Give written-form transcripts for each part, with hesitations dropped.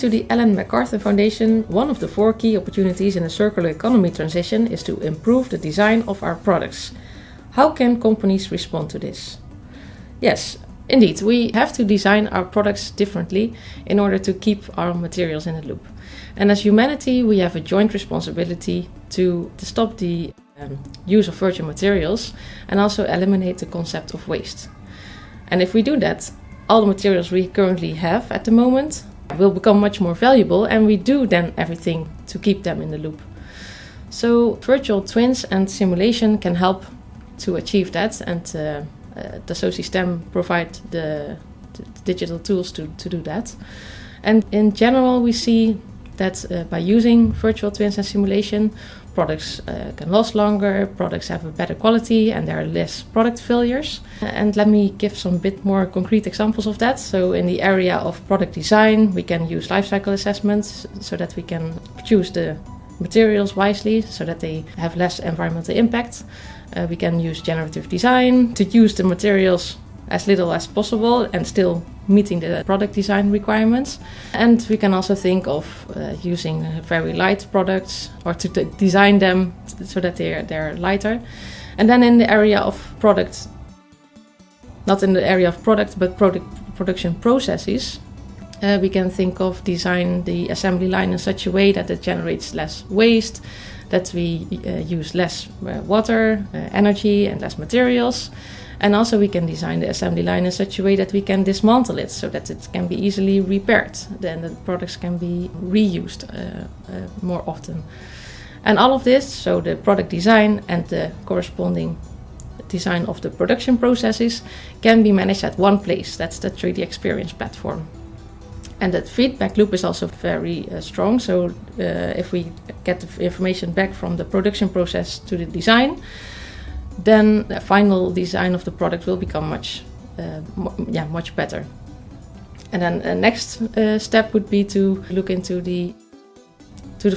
to the Ellen MacArthur Foundation, one of the 4 key opportunities in a circular economy transition is to improve the design of our products. How can companies respond to this? Yes, indeed, we have to design our products differently in order to keep our materials in the loop. And as humanity, we have a joint responsibility to stop the use of virgin materials and also eliminate the concept of waste. And if we do that, all the materials we currently have at the moment will become much more valuable, and we do then everything to keep them in the loop. So virtual twins and simulation can help to achieve that, and Dassault Systèmes provide the digital tools to do that. And in general, we see that by using virtual twins and simulation, products can last longer, products have a better quality, and there are less product failures. And let me give some bit more concrete examples of that. So in the area of product design, we can use life cycle assessments so that we can choose the materials wisely so that they have less environmental impact. We can use generative design to use the materials as little as possible and still meeting the product design requirements. And we can also think of using very light products or to design them so that they're lighter. And then in the area of product, not in the area of product, but production processes, we can think of design the assembly line in such a way that it generates less waste, that we use less water, energy and less materials. And also we can design the assembly line in such a way that we can dismantle it so that it can be easily repaired. Then the products can be reused more often. And all of this, so the product design and the corresponding design of the production processes, can be managed at one place. That's the 3D Experience platform. And that feedback loop is also very strong. So if we get the information back from the production process to the design, then the final design of the product will become much better. And then the next step would be to look into the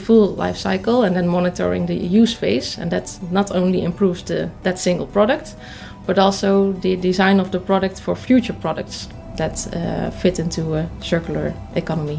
full life cycle and then monitoring the use phase. And that not only improves that single product, but also the design of the product for future products that fit into a circular economy.